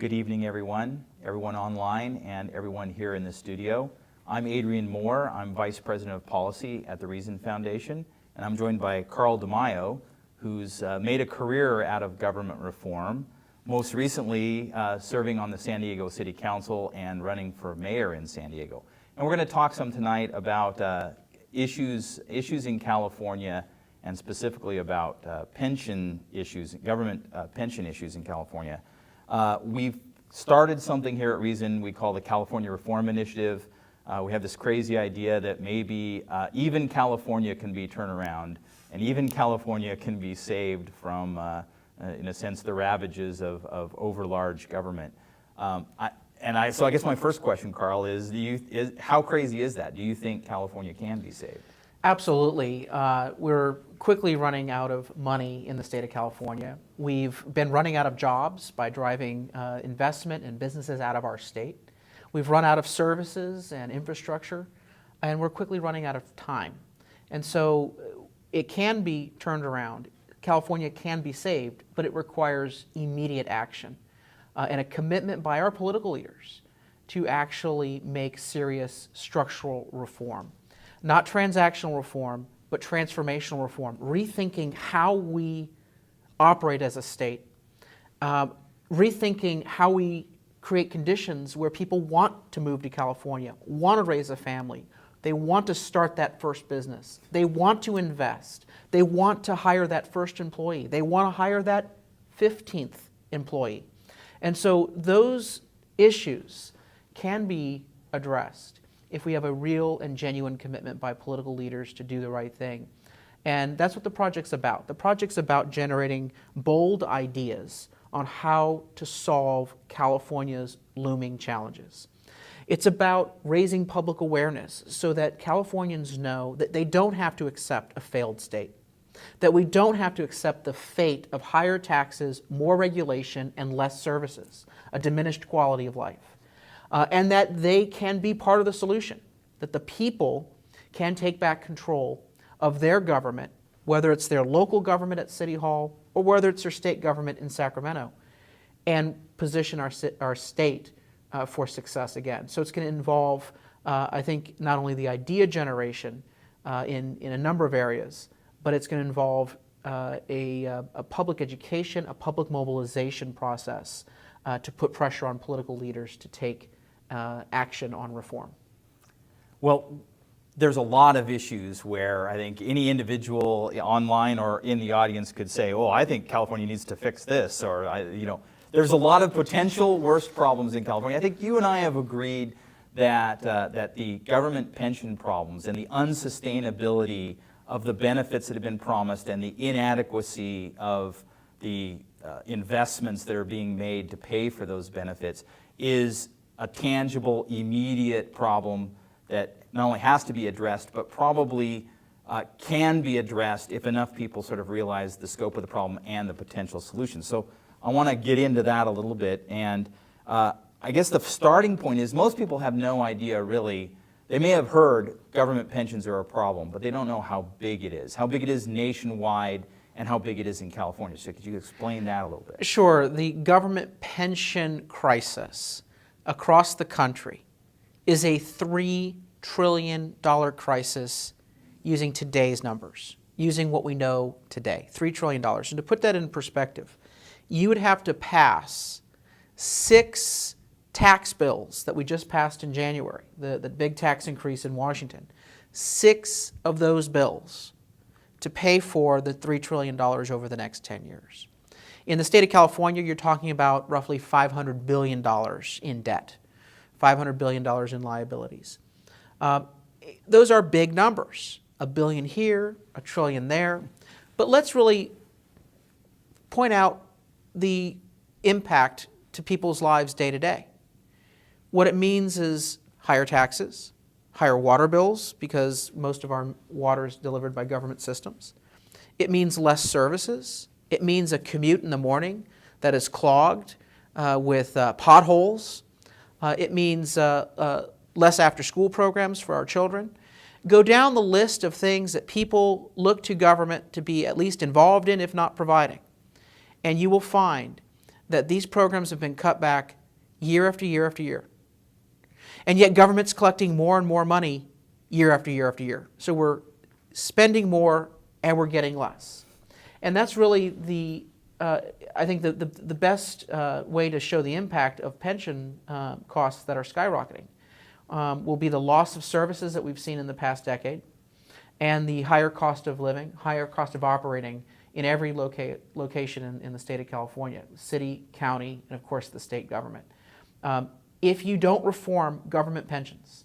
Good evening, everyone online, and everyone here in the studio. I'm Adrian Moore. I'm Vice President of Policy at the Reason Foundation, and I'm joined by Carl DeMaio, who's made a career out of government reform, most recently serving on the San Diego City Council and running for mayor in San Diego. And we're going to talk some tonight about issues in California, and specifically about pension issues, government pension issues in California. We've started something here at Reason we call the California Reform Initiative. We have this crazy idea that maybe even California can be turned around, and even California can be saved from, in a sense, the ravages of overlarge government. So I guess my first question, Carl, is how crazy is that? Do you think California can be saved? Absolutely. We're quickly running out of money in the state of California. We've been running out of jobs by driving investment and businesses out of our state. We've run out of services and infrastructure, and we're quickly running out of time. And so it can be turned around. California can be saved, but it requires immediate action and a commitment by our political leaders to actually make serious structural reform. Not transactional reform, but transformational reform, rethinking how we operate as a state, rethinking how we create conditions where people want to move to California, want to raise a family, they want to start that first business, they want to invest, they want to hire that first employee, they want to hire that 15th employee. And so those issues can be addressed if we have a real and genuine commitment by political leaders to do the right thing. And that's what the project's about. The project's about generating bold ideas on how to solve California's looming challenges. It's about raising public awareness so that Californians know that they don't have to accept a failed state, that we don't have to accept the fate of higher taxes, more regulation, and less services, a diminished quality of life. And that they can be part of the solution, that the people can take back control of their government, whether it's their local government at City Hall or whether it's their state government in Sacramento, and position our state for success again. So it's going to involve, I think, not only the idea generation in a number of areas, but it's going to involve a public education, a public mobilization process to put pressure on political leaders to take action on reform. Well, there's a lot of issues where I think any individual online or in the audience could say, oh, I think California needs to fix this, or, there's a lot of potential worst problems in California. I think you and I have agreed that, that the government pension problems and the unsustainability of the benefits that have been promised and the inadequacy of the investments that are being made to pay for those benefits is a tangible, immediate problem that not only has to be addressed, but probably can be addressed if enough people sort of realize the scope of the problem and the potential solutions. So I want to get into that a little bit. And I guess the starting point is most people have no idea really. They may have heard government pensions are a problem, but they don't know how big it is nationwide, and how big it is in California. So could you explain that a little bit? Sure. The government pension crisis across the country is a $3 trillion crisis using today's numbers, using what we know today, $3 trillion. And to put that in perspective, you would have to pass 6 tax bills that we just passed in January, the big tax increase in Washington, 6 of those bills to pay for the $3 trillion over the next 10 years. In the state of California, you're talking about roughly $500 billion in debt, $500 billion in liabilities. Those are big numbers, $1 billion here, $1 trillion there. But let's really point out the impact to people's lives day to day. What it means is higher taxes, higher water bills because most of our water is delivered by government systems. It means less services. It means a commute in the morning that is clogged with potholes. It means less after-school programs for our children. Go down the list of things that people look to government to be at least involved in, if not providing. And you will find that these programs have been cut back year after year after year. And yet government's collecting more and more money year after year after year. So we're spending more and we're getting less. And that's really I think the best way to show the impact of pension costs that are skyrocketing will be the loss of services that we've seen in the past decade and the higher cost of living, higher cost of operating in every location in the state of California, city, county, and of course the state government. If you don't reform government pensions,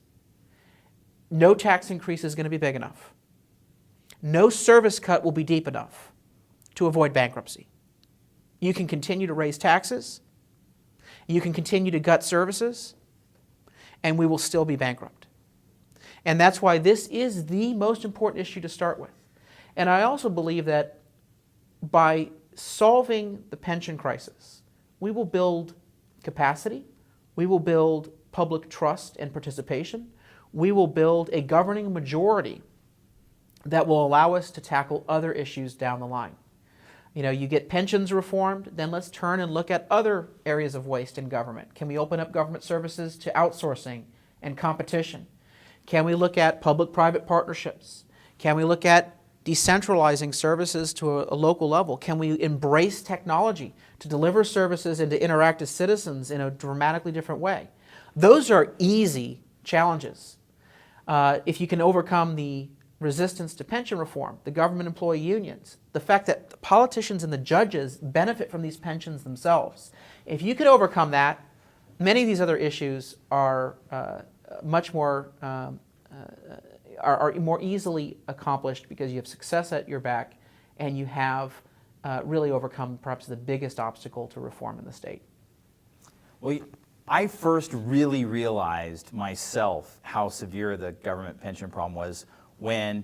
no tax increase is going to be big enough. No service cut will be deep enough to avoid bankruptcy. You can continue to raise taxes, you can continue to gut services, and we will still be bankrupt. And that's why this is the most important issue to start with. And I also believe that by solving the pension crisis, we will build capacity, we will build public trust and participation, we will build a governing majority that will allow us to tackle other issues down the line. You know, you get pensions reformed, then let's turn and look at other areas of waste in government. Can we open up government services to outsourcing and competition? Can we look at public-private partnerships? Can we look at decentralizing services to a local level? Can we embrace technology to deliver services and to interact as citizens in a dramatically different way? Those are easy challenges. If you can overcome the resistance to pension reform, the government employee unions, the fact that the politicians and the judges benefit from these pensions themselves. If you could overcome that, many of these other issues are much more are more easily accomplished because you have success at your back and you have really overcome perhaps the biggest obstacle to reform in the state. Well, I first really realized myself how severe the government pension problem was when,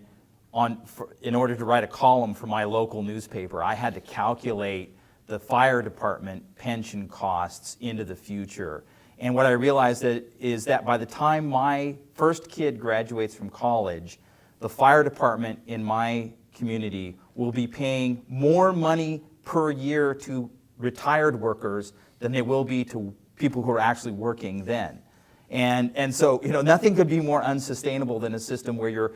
in order to write a column for my local newspaper, I had to calculate the fire department pension costs into the future. And what I realized is that by the time my first kid graduates from college, the fire department in my community will be paying more money per year to retired workers than they will be to people who are actually working then. And so, you know, nothing could be more unsustainable than a system where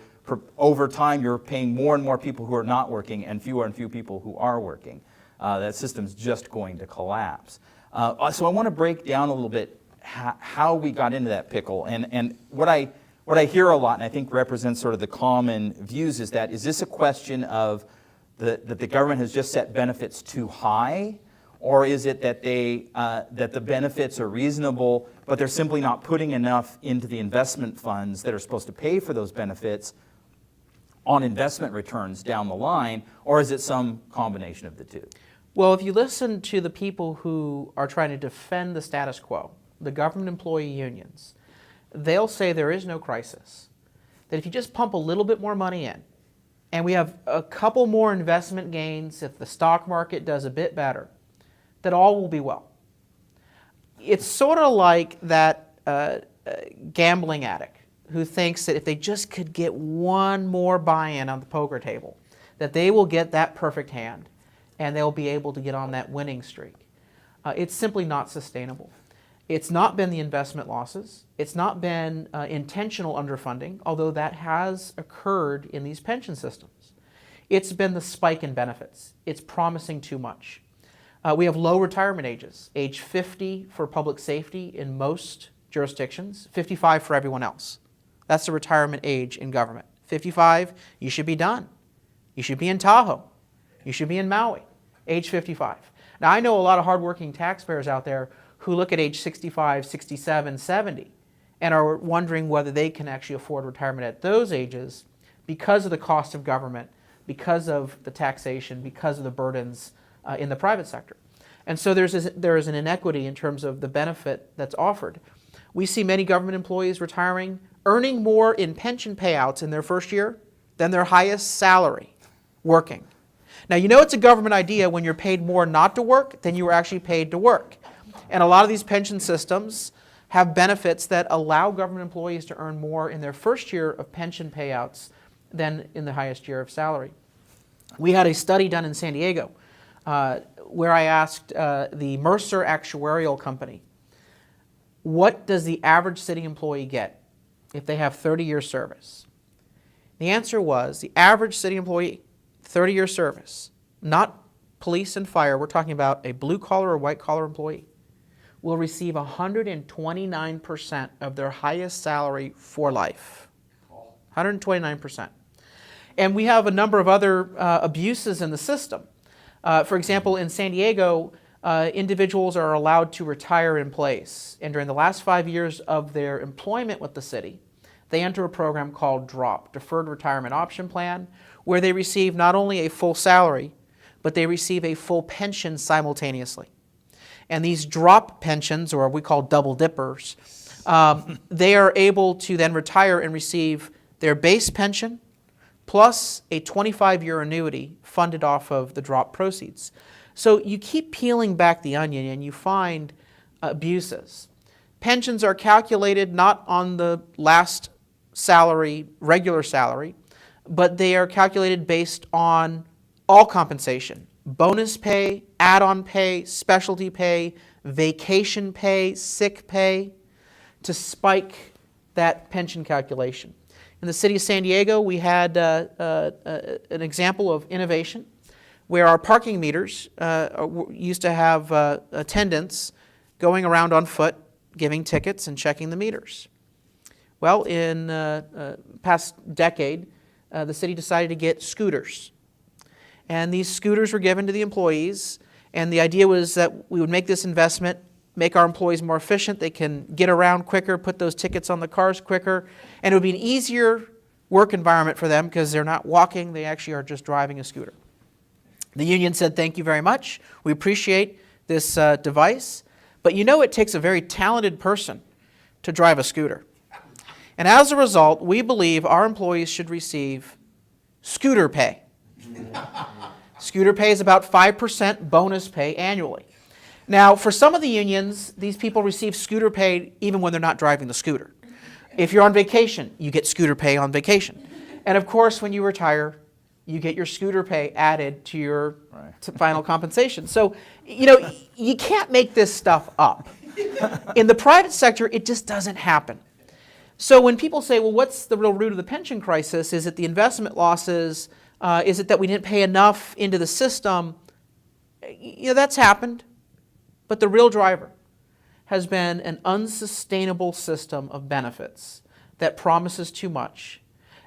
over time you're paying more and more people who are not working and few people who are working. That system's just going to collapse. So I want to break down a little bit how we got into that pickle. And what I hear a lot, and I think represents sort of the common views, is this a question of that the government has just set benefits too high? Or is it that that the benefits are reasonable, but they're simply not putting enough into the investment funds that are supposed to pay for those benefits on investment returns down the line? Or is it some combination of the two? Well, if you listen to the people who are trying to defend the status quo, the government employee unions, they'll say there is no crisis. That if you just pump a little bit more money in, and we have a couple more investment gains, if the stock market does a bit better, that all will be well. It's sort of like that gambling addict who thinks that if they just could get one more buy-in on the poker table, that they will get that perfect hand and they'll be able to get on that winning streak. It's simply not sustainable. It's not been the investment losses. It's not been intentional underfunding, although that has occurred in these pension systems. It's been the spike in benefits. It's promising too much. We have low retirement ages, age 50 for public safety in most jurisdictions, 55 for everyone else. That's the retirement age in government. 55, you should be done. You should be in Tahoe. You should be in Maui, age 55. Now, I know a lot of hardworking taxpayers out there who look at age 65, 67, 70, and are wondering whether they can actually afford retirement at those ages because of the cost of government, because of the taxation, because of the burdens in the private sector. And so there is an inequity in terms of the benefit that's offered. We see many government employees retiring, earning more in pension payouts in their first year than their highest salary working. Now, you know it's a government idea when you're paid more not to work than you were actually paid to work. And a lot of these pension systems have benefits that allow government employees to earn more in their first year of pension payouts than in the highest year of salary. We had a study done in San Diego where I asked the Mercer Actuarial Company, what does the average city employee get if they have 30-year service? The answer was the average city employee, 30-year service, not police and fire, we're talking about a blue-collar or white-collar employee, will receive 129% of their highest salary for life. 129%. And we have a number of other abuses in the system. For example, in San Diego, individuals are allowed to retire in place. And during the last 5 years of their employment with the city, they enter a program called DROP, Deferred Retirement Option Plan, where they receive not only a full salary, but they receive a full pension simultaneously. And these DROP pensions, or what we call double dippers, they are able to then retire and receive their base pension plus a 25-year annuity funded off of the DROP proceeds. So you keep peeling back the onion and you find abuses. Pensions are calculated not on the last salary, regular salary, but they are calculated based on all compensation. Bonus pay, add-on pay, specialty pay, vacation pay, sick pay, to spike that pension calculation. In the city of San Diego, we had an example of innovation where our parking meters used to have attendants going around on foot, giving tickets and checking the meters. Well, in past decade, the city decided to get scooters. And these scooters were given to the employees, and the idea was that we would make this investment, make our employees more efficient, they can get around quicker, put those tickets on the cars quicker, and it would be an easier work environment for them because they're not walking, they actually are just driving a scooter. The union said, thank you very much, we appreciate this device, but you know it takes a very talented person to drive a scooter. And as a result, we believe our employees should receive scooter pay. Scooter pay is about 5% bonus pay annually. Now, for some of the unions, these people receive scooter pay even when they're not driving the scooter. If you're on vacation, you get scooter pay on vacation. And of course, when you retire, you get your scooter pay added to your final compensation. So, you know, you can't make this stuff up. In the private sector, it just doesn't happen. So when people say, well, what's the real root of the pension crisis? Is it the investment losses? Is it that we didn't pay enough into the system? You know, that's happened. But the real driver has been an unsustainable system of benefits that promises too much,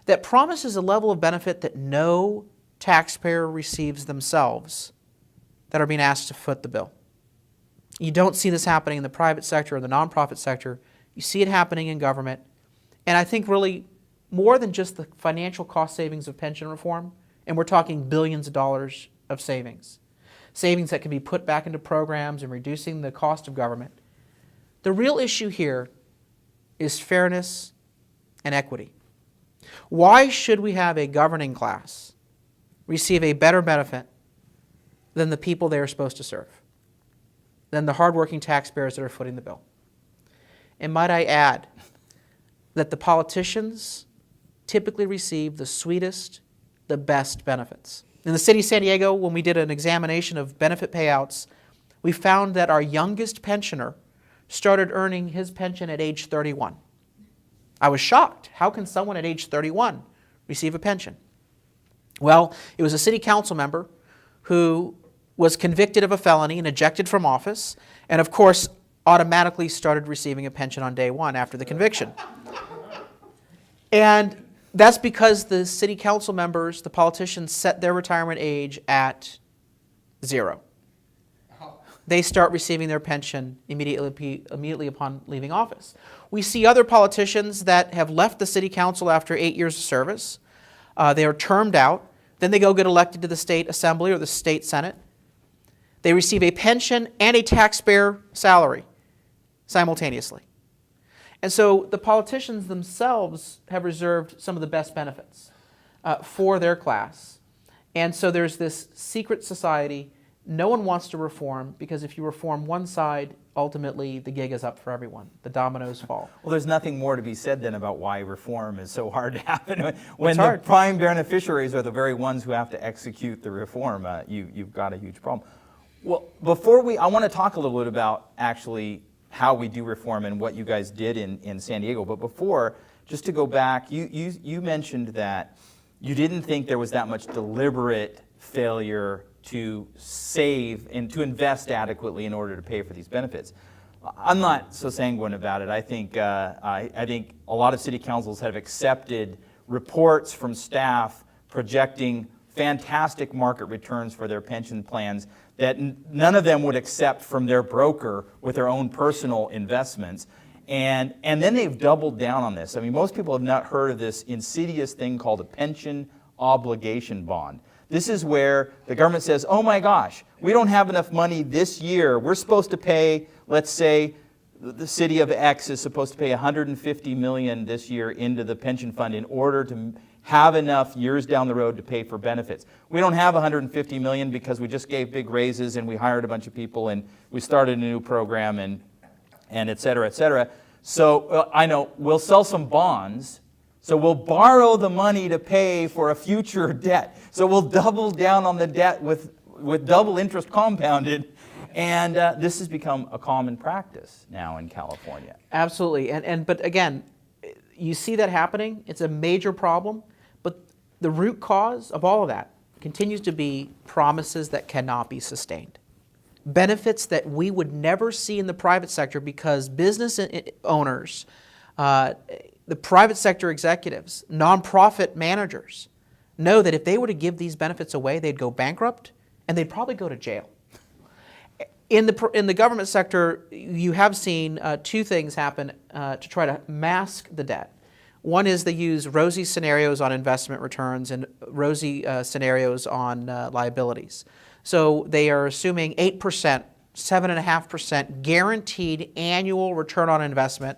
that promises a level of benefit that no taxpayer receives themselves, that are being asked to foot the bill. You don't see this happening in the private sector or the nonprofit sector. You see it happening in government. And I think really more than just the financial cost savings of pension reform, and we're talking billions of dollars of savings. Savings that can be put back into programs and reducing the cost of government. The real issue here is fairness and equity. Why should we have a governing class receive a better benefit than the people they are supposed to serve, than the hardworking taxpayers that are footing the bill? And might I add that the politicians typically receive the sweetest, the best benefits. In the city of San Diego, when we did an examination of benefit payouts, we found that our youngest pensioner started earning his pension at age 31. I was shocked. How can someone at age 31 receive a pension? Well, it was a city council member who was convicted of a felony and ejected from office, and of course, automatically started receiving a pension on day one after the conviction. And that's because the city council members, the politicians, set their retirement age at 0. They start receiving their pension immediately upon leaving office. We see other politicians that have left the city council after 8 years of service. They are termed out. Then they go get elected to the state assembly or the state senate. They receive a pension and a taxpayer salary simultaneously. And so the politicians themselves have reserved some of the best benefits for their class. And so there's this secret society No one wants to reform because if you reform one side, ultimately the gig is up for everyone. The dominoes fall. Well, there's nothing more to be said then about why reform is so hard to happen. When It's the hard. prime beneficiaries are the very ones who have to execute the reform, you've got a huge problem. Well, I want to talk a little bit about actually how we do reform and what you guys did in San Diego. But before, just to go back, you mentioned that you didn't think there was that much deliberate failure to save and to invest adequately in order to pay for these benefits. I'm not so sanguine about it. I think a lot of city councils have accepted reports from staff projecting fantastic market returns for their pension plans that none of them would accept from their broker with their own personal investments. And then they've doubled down on this. I mean, most people have not heard of this insidious thing called a pension obligation bond. This is where the government says, oh my gosh, we don't have enough money this year. We're supposed to pay, let's say, the city of X is supposed to pay $150 million this year into the pension fund in order to have enough years down the road to pay for benefits. We don't have $150 million because we just gave big raises and we hired a bunch of people and we started a new program and et cetera, et cetera. So I know we'll sell some bonds. So we'll borrow the money to pay for a future debt. So we'll double down on the debt with double interest compounded. And this has become a common practice now in California. Absolutely. But again, you see that happening. It's a major problem. But the root cause of all of that continues to be promises that cannot be sustained. Benefits that we would never see in the private sector because business owners, the private sector executives, nonprofit managers know that if they were to give these benefits away, they'd go bankrupt and they'd probably go to jail. In the government sector, you have seen two things happen to try to mask the debt. One is they use rosy scenarios on investment returns and rosy scenarios on liabilities. So they are assuming 8%, 7.5% guaranteed annual return on investment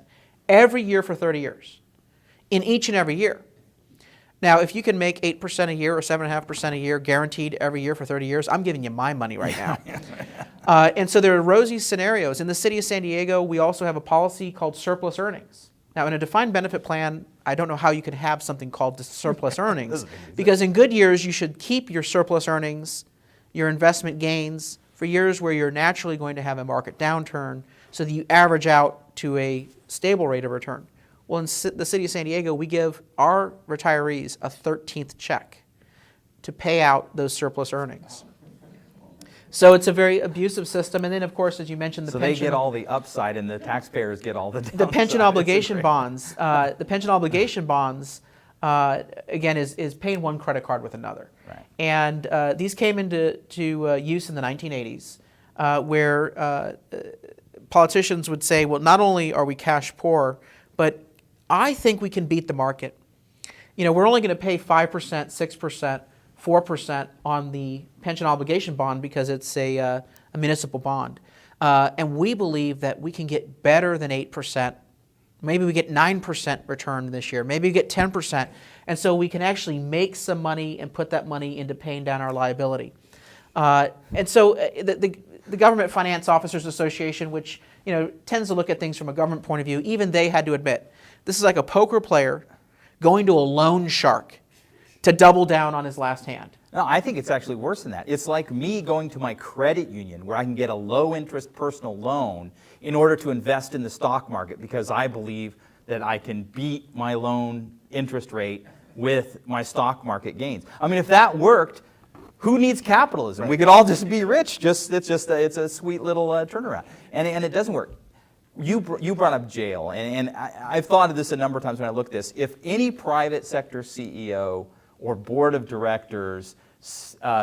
every year for 30 years, in each and every year. Now, if you can make 8% a year or 7.5% a year guaranteed every year for 30 years, I'm giving you my money right now. And so there are rosy scenarios. In the city of San Diego, we also have a policy called surplus earnings. Now, in a defined benefit plan, I don't know how you can have something called surplus earnings, because in good years, you should keep your surplus earnings, your investment gains, for years where you're naturally going to have a market downturn, so that you average out to a stable rate of return. Well, in the city of San Diego, we give our retirees a 13th check to pay out those surplus earnings. So it's a very abusive system. And then, of course, as you mentioned, the pension... So they get all the upside and the taxpayers get all the downside. The pension obligation bonds. The pension obligation bonds, again, is paying one credit card with another. Right. And these came into use in the 1980s, where politicians would say, well, not only are we cash poor, but I think we can beat the market. You know, we're only going to pay 5%, 6%, 4% on the pension obligation bond because it's a municipal bond. And we believe that we can get better than 8%. Maybe we get 9% return this year. Maybe we get 10%. And so we can actually make some money and put that money into paying down our liability. And so the Government Finance Officers Association, which tends to look at things from a government point of view, even they had to admit, this is like a poker player going to a loan shark to double down on his last hand. No, I think it's actually worse than that. It's like me going to my credit union where I can get a low-interest personal loan in order to invest in the stock market because I believe that I can beat my loan interest rate with my stock market gains. I mean, if that worked, who needs capitalism? We could all just be rich. It's a sweet little turnaround, and it doesn't work. You brought up jail, and I've thought of this a number of times when I look at this. If any private sector CEO or board of directors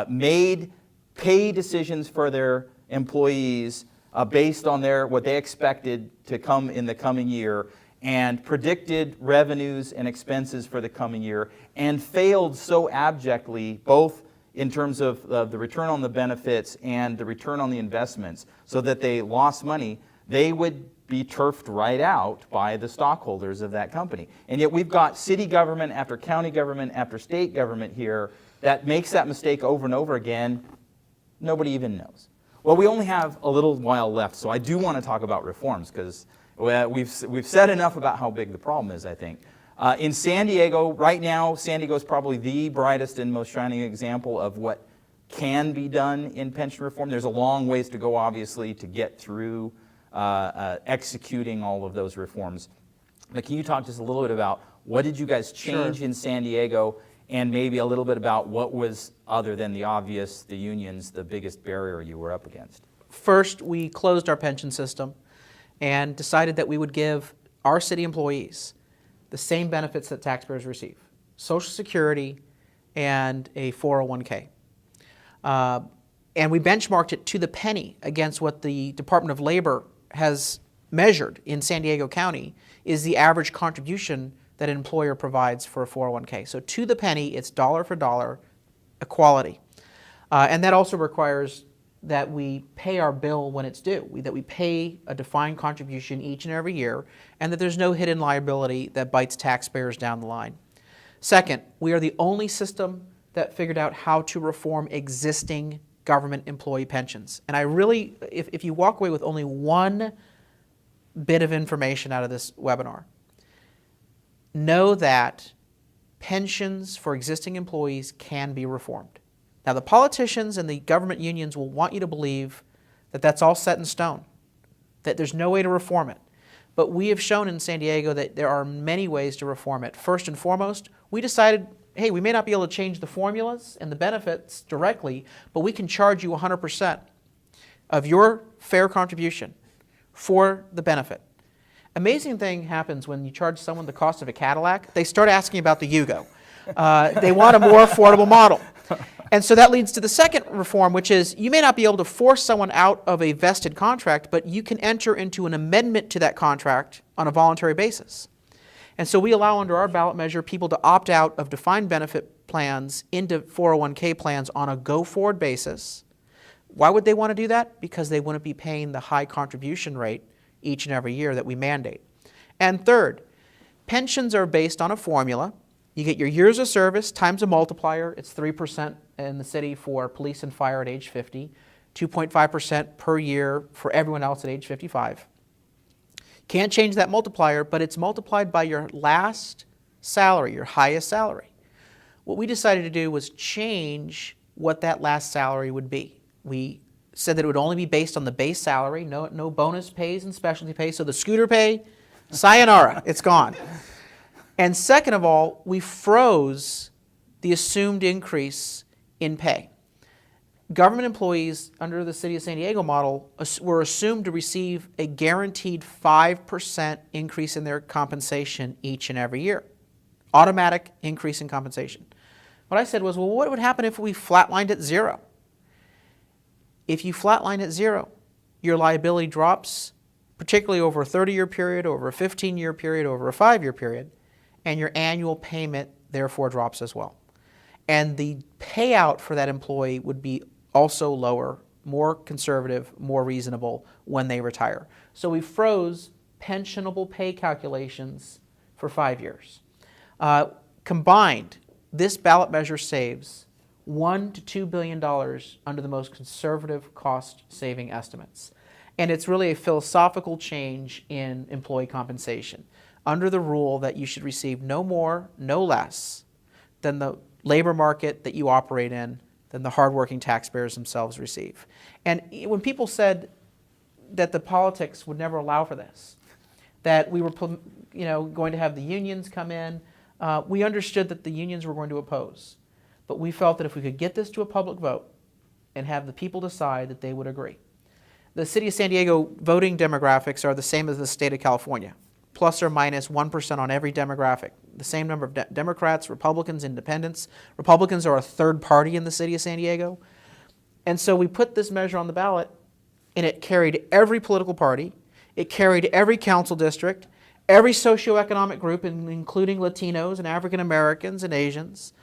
made pay decisions for their employees based on what they expected to come in the coming year and predicted revenues and expenses for the coming year and failed so abjectly both in terms of the return on the benefits and the return on the investments so that they lost money, they would be turfed right out by the stockholders of that company. And yet we've got city government after county government after state government here that makes that mistake over and over again, Nobody even knows. Well, we only have a little while left, so I do want to talk about reforms because we've said enough about how big the problem is, I think. In San Diego, right now, San Diego is probably the brightest and most shining example of what can be done in pension reform. There's a long ways to go, obviously, to get through executing all of those reforms. But can you talk just a little bit about what did you guys change in San Diego, and maybe a little bit about what was, other than the obvious, the unions, the biggest barrier you were up against? First, we closed our pension system and decided that we would give our city employees the same benefits that taxpayers receive: Social Security and a 401k. And we benchmarked it to the penny against what the Department of Labor has measured in San Diego County is the average contribution that an employer provides for a 401k. So to the penny, it's dollar for dollar equality. And that also requires that we pay our bill when it's due, that we pay a defined contribution each and every year, and that there's no hidden liability that bites taxpayers down the line. Second, we are the only system that figured out how to reform existing government employee pensions. And I really, if you walk away with only one bit of information out of this webinar, know that pensions for existing employees can be reformed. Now, the politicians and the government unions will want you to believe that that's all set in stone, that there's no way to reform it. But we have shown in San Diego that there are many ways to reform it. First and foremost, we decided, hey, we may not be able to change the formulas and the benefits directly, but we can charge you 100% of your fair contribution for the benefit. Amazing thing happens when you charge someone the cost of a Cadillac. They start asking about the Yugo. They want a more affordable model. And so that leads to the second reform, which is you may not be able to force someone out of a vested contract, but you can enter into an amendment to that contract on a voluntary basis. And so we allow under our ballot measure people to opt out of defined benefit plans into 401k plans on a go-forward basis. Why would they want to do that? Because they wouldn't be paying the high contribution rate each and every year that we mandate. And third, pensions are based on a formula. You get your years of service times a multiplier. It's 3% in the city for police and fire at age 50, 2.5% per year for everyone else at age 55. Can't change that multiplier, but it's multiplied by your last salary, your highest salary. What we decided to do was change what that last salary would be. We said that it would only be based on the base salary, no bonus pays and specialty pay. So the scooter pay, sayonara, it's gone. And second of all, we froze the assumed increase in pay. Government employees under the City of San Diego model were assumed to receive a guaranteed 5% increase in their compensation each and every year. Automatic increase in compensation. What I said was, well, what would happen if we flatlined at zero? If you flatline at zero, your liability drops, particularly over a 30-year period, over a 15-year period, over a 5-year period, and your annual payment therefore drops as well. And the payout for that employee would be also lower, more conservative, more reasonable when they retire. So we froze pensionable pay calculations for 5 years. Combined, this ballot measure saves $1 to $2 billion under the most conservative cost-saving estimates. And it's really a philosophical change in employee compensation under the rule that you should receive no more, no less than the labor market that you operate in, than the hardworking taxpayers themselves receive. And when people said that the politics would never allow for this, that we were going to have the unions come in, we understood that the unions were going to oppose. But we felt that if we could get this to a public vote and have the people decide, that they would agree. The City of San Diego voting demographics are the same as the state of California, plus or minus 1% on every demographic. The same number of Democrats, Republicans, Independents. Republicans are a third party in the City of San Diego. And so we put this measure on the ballot, and it carried every political party. It carried every council district, every socioeconomic group, including Latinos and African Americans and Asians.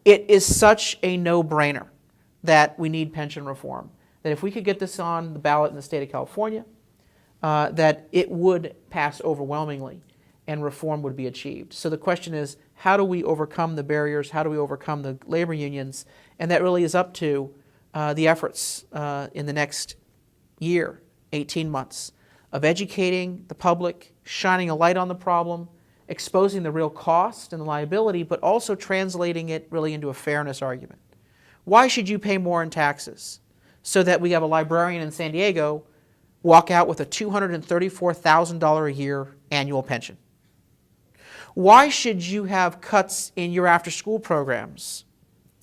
It is such a no-brainer that we need pension reform, that if we could get this on the ballot in the state of California, that it would pass overwhelmingly and reform would be achieved. So the question is, how do we overcome the barriers? How do we overcome the labor unions? And that really is up to the efforts in the next year, 18 months, of educating the public, shining a light on the problem, exposing the real cost and the liability, but also translating it really into a fairness argument. Why should you pay more in taxes so that we have a librarian in San Diego walk out with a $234,000 a year annual pension? Why should you have cuts in your after-school programs?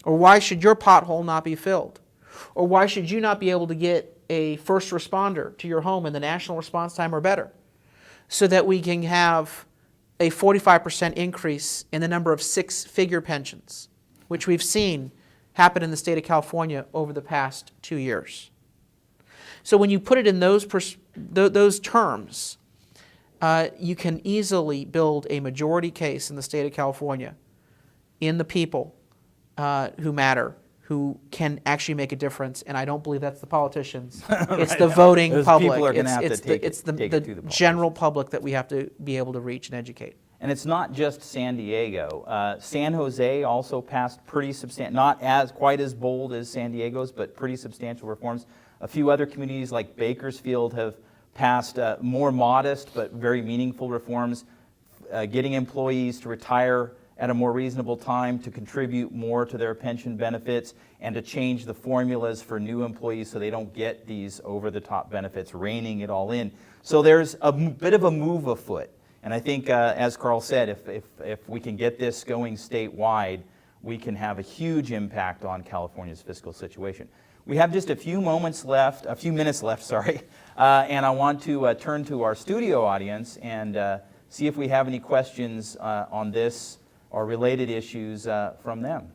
Or why should your pothole not be filled? Or why should you not be able to get a first responder to your home in the national response time or better, so that we can have a 45% increase in the number of six-figure pensions, which we've seen happen in the state of California over the past 2 years? So when you put it in those terms, you can easily build a majority case in the state of California in the people who matter, who can actually make a difference, and I don't believe that's the politicians. It's the voting Those public. people are gonna have to take It's it to the the general public that we have to be able to reach and educate. And it's not just San Diego. San Jose also passed pretty substantial, not as quite as bold as San Diego's, but pretty substantial reforms. A few other communities like Bakersfield have passed more modest but very meaningful reforms, getting employees to retire at a more reasonable time, to contribute more to their pension benefits, and to change the formulas for new employees so they don't get these over-the-top benefits, reining it all in. So there's a bit of a move afoot. And I think, as Carl said, if we can get this going statewide, we can have a huge impact on California's fiscal situation. We have just a few minutes left, and I want to turn to our studio audience and see if we have any questions on this or related issues from them.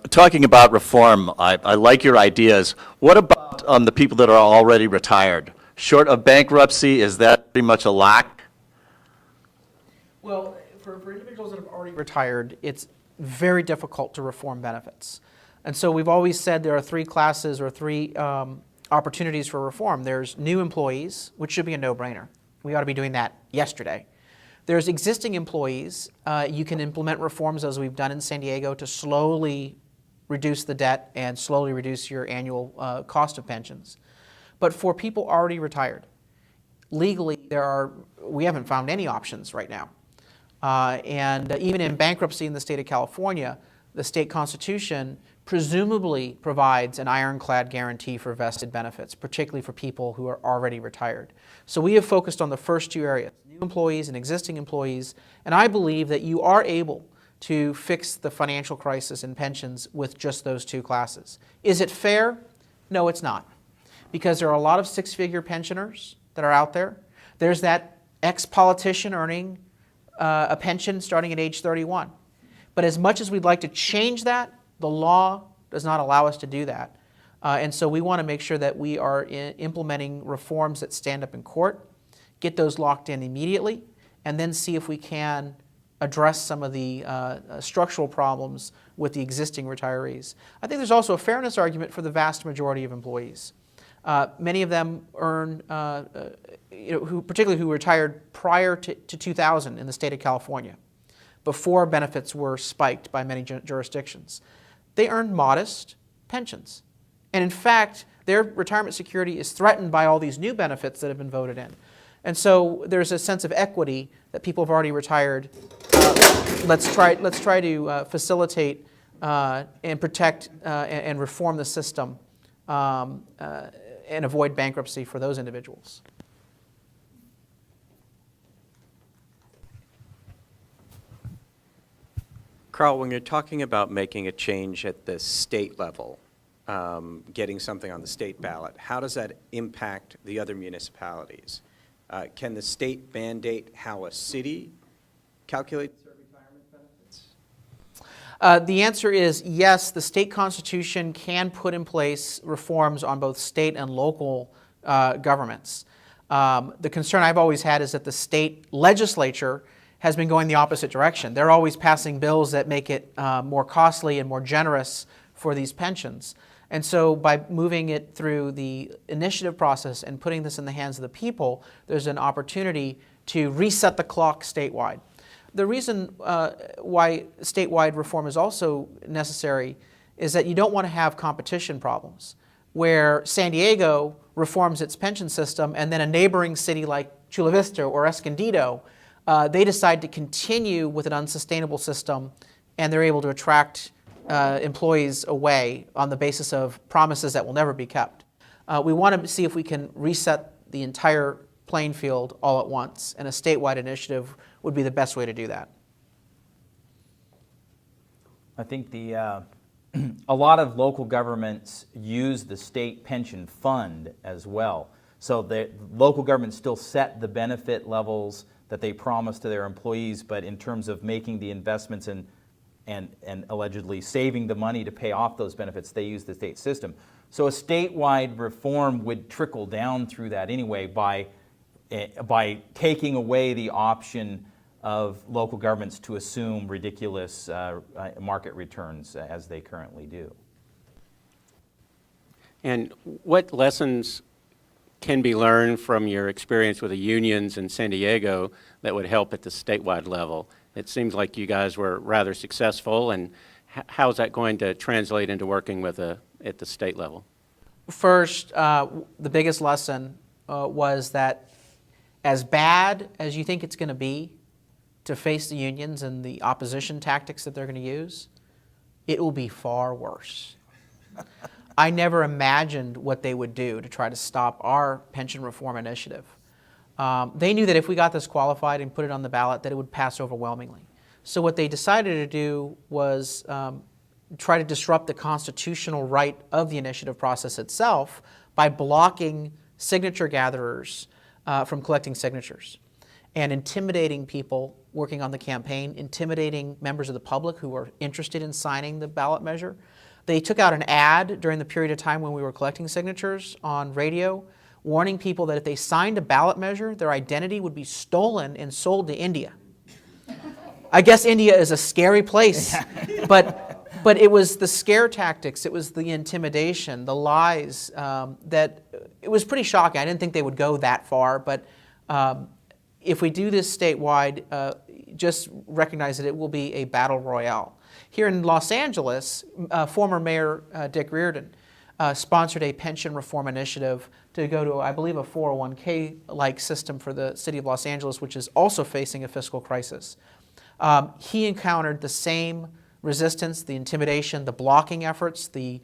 Talking about reform, I like your ideas. What about the people that are already retired? Short of bankruptcy, is that pretty much a lock? Well, for individuals that have already retired, it's very difficult to reform benefits. And so we've always said there are three classes or three opportunities for reform. There's new employees, which should be a no-brainer. We ought to be doing that yesterday. There's existing employees. You can implement reforms as we've done in San Diego to slowly reduce the debt and slowly reduce your annual cost of pensions. But for people already retired, legally we haven't found any options right now. And even in bankruptcy in the state of California, the state constitution presumably provides an ironclad guarantee for vested benefits, particularly for people who are already retired. So we have focused on the first two areas, new employees and existing employees, and I believe that you are able to fix the financial crisis in pensions with just those two classes. Is it fair? No, it's not. Because there are a lot of six-figure pensioners that are out there. There's that ex-politician earning a pension starting at age 31. But as much as we'd like to change that, the law does not allow us to do that. And so we want to make sure that we are implementing reforms that stand up in court, get those locked in immediately, and then see if we can address some of the structural problems with the existing retirees. I think there's also a fairness argument for the vast majority of employees. Many of them earn, particularly who retired prior to 2000 in the state of California, before benefits were spiked by many jurisdictions. They earned modest pensions. And in fact, their retirement security is threatened by all these new benefits that have been voted in. And so there's a sense of equity that people have already retired. Let's try to facilitate and protect and reform the system and avoid bankruptcy for those individuals. Carl, when you're talking about making a change at the state level, getting something on the state ballot, how does that impact the other municipalities? Can the state mandate how a city calculates their retirement benefits? The answer is yes, the state constitution can put in place reforms on both state and local governments. The concern I've always had is that the state legislature has been going the opposite direction. They're always passing bills that make it more costly and more generous for these pensions. And so by moving it through the initiative process and putting this in the hands of the people, there's an opportunity to reset the clock statewide. The reason why statewide reform is also necessary is that you don't want to have competition problems, where San Diego reforms its pension system and then a neighboring city like Chula Vista or Escondido, they decide to continue with an unsustainable system, and they're able to attract employees away on the basis of promises that will never be kept. We want to see if we can reset the entire playing field all at once, and a statewide initiative would be the best way to do that. I think a lot of local governments use the state pension fund as well. So the local governments still set the benefit levels that they promise to their employees, but in terms of making the investments and allegedly saving the money to pay off those benefits, they use the state system. So a statewide reform would trickle down through that anyway by taking away the option of local governments to assume ridiculous market returns as they currently do. And what lessons can be learned from your experience with the unions in San Diego that would help at the statewide level? It seems like you guys were rather successful, and how is that going to translate into working with at the state level? First, the biggest lesson was that as bad as you think it's going to be to face the unions and the opposition tactics that they're going to use, it will be far worse. I never imagined what they would do to try to stop our pension reform initiative. They knew that if we got this qualified and put it on the ballot, that it would pass overwhelmingly. So what they decided to do was try to disrupt the constitutional right of the initiative process itself by blocking signature gatherers from collecting signatures and intimidating people working on the campaign, intimidating members of the public who were interested in signing the ballot measure. They took out an ad during the period of time when we were collecting signatures on radio, warning people that if they signed a ballot measure, their identity would be stolen and sold to India. I guess India is a scary place, but it was the scare tactics, it was the intimidation, the lies, that it was pretty shocking. I didn't think they would go that far, but if we do this statewide, just recognize that it will be a battle royale. Here in Los Angeles, former Mayor Dick Riordan sponsored a pension reform initiative to go to, I believe, a 401k-like system for the city of Los Angeles, which is also facing a fiscal crisis. He encountered the same resistance, the intimidation, the blocking efforts, the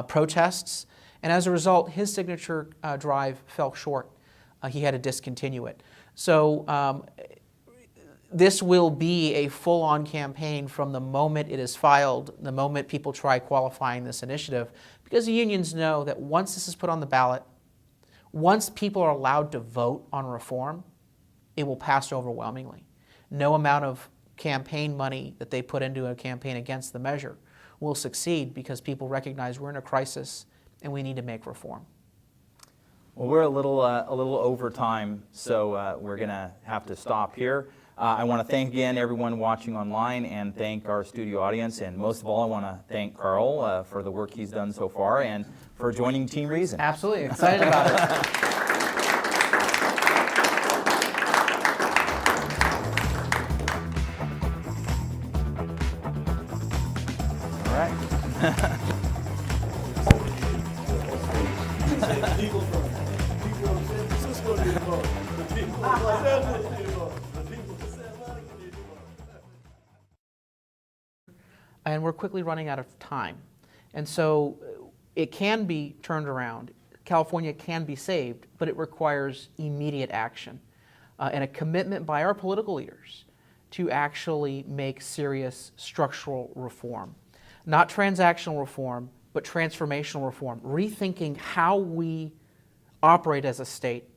protests, and as a result, his signature drive fell short. He had to discontinue it. So this will be a full-on campaign from the moment it is filed, the moment people try qualifying this initiative, because the unions know that once this is put on the ballot, once people are allowed to vote on reform, it will pass overwhelmingly. No amount of campaign money that they put into a campaign against the measure will succeed because people recognize we're in a crisis and we need to make reform. Well, we're a little over time, so we're going to have to stop here. I want to thank again everyone watching online and thank our studio audience, and most of all I want to thank Carl for the work he's done so far and for joining Team Reason. Absolutely, excited about it. All right. People from San Francisco need to vote. The people from Los Angeles need to vote. The people from Santa Monica need to vote. And we're quickly running out of time. And so it can be turned around. California can be saved, but it requires immediate action and a commitment by our political leaders to actually make serious structural reform. Not transactional reform, but transformational reform, rethinking how we operate as a state,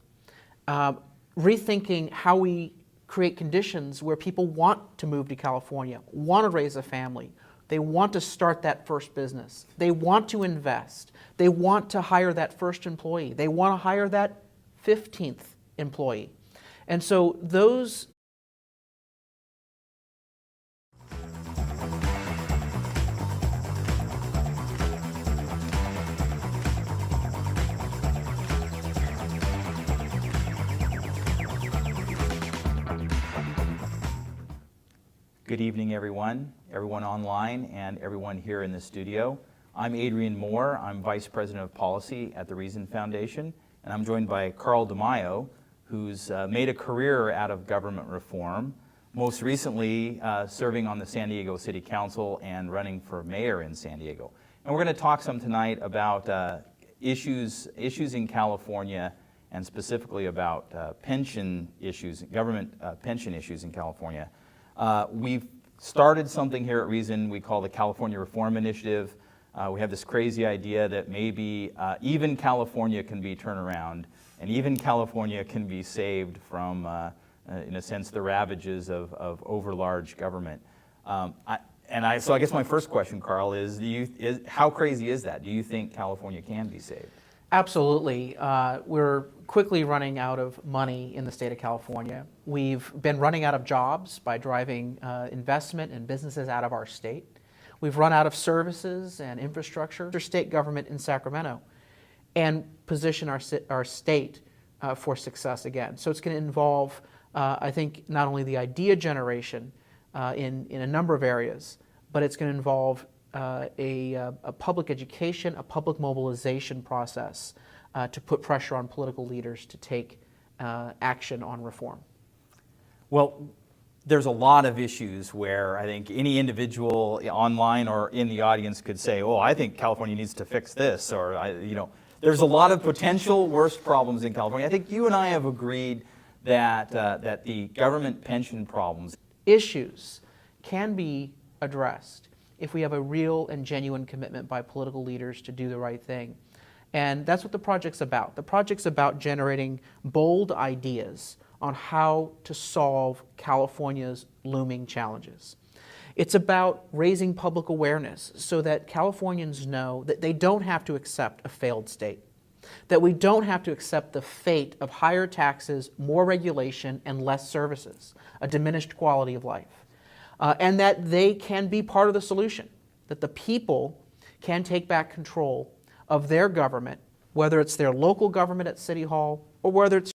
rethinking how we create conditions where people want to move to California, want to raise a family, they want to start that first business, they want to invest, they want to hire that first employee, they want to hire that 15th employee. And so those Good evening, everyone online, and everyone here in the studio. I'm Adrian Moore. I'm Vice President of Policy at the Reason Foundation, and I'm joined by Carl DeMaio, who's made a career out of government reform, most recently serving on the San Diego City Council and running for mayor in San Diego. And we're going to talk some tonight about issues in California, and specifically about pension issues, government pension issues in California. We've started something here at Reason we call the California Reform Initiative. We have this crazy idea that maybe even California can be turned around, and even California can be saved from, in a sense, the ravages of overlarge government. So I guess my first question, Carl, is how crazy is that? Do you think California can be saved? Absolutely. We're quickly running out of money in the state of California. We've been running out of jobs by driving investment and businesses out of our state. We've run out of services and infrastructure for state government in Sacramento, and position our state for success again. So it's going to involve, I think, not only the idea generation in a number of areas, but it's going to involve a public education, a public mobilization process to put pressure on political leaders to take action on reform. Well, there's a lot of issues where I think any individual online or in the audience could say, oh, I think California needs to fix this, or, there's a lot of potential worst problems in California. I think you and I have agreed that, that the government pension problems Issues can be addressed if we have a real and genuine commitment by political leaders to do the right thing. And that's what the project's about. The project's about generating bold ideas on how to solve California's looming challenges. It's about raising public awareness so that Californians know that they don't have to accept a failed state, that we don't have to accept the fate of higher taxes, more regulation, and less services, a diminished quality of life, and that they can be part of the solution, that the people can take back control of their government, whether it's their local government at City Hall or whether it's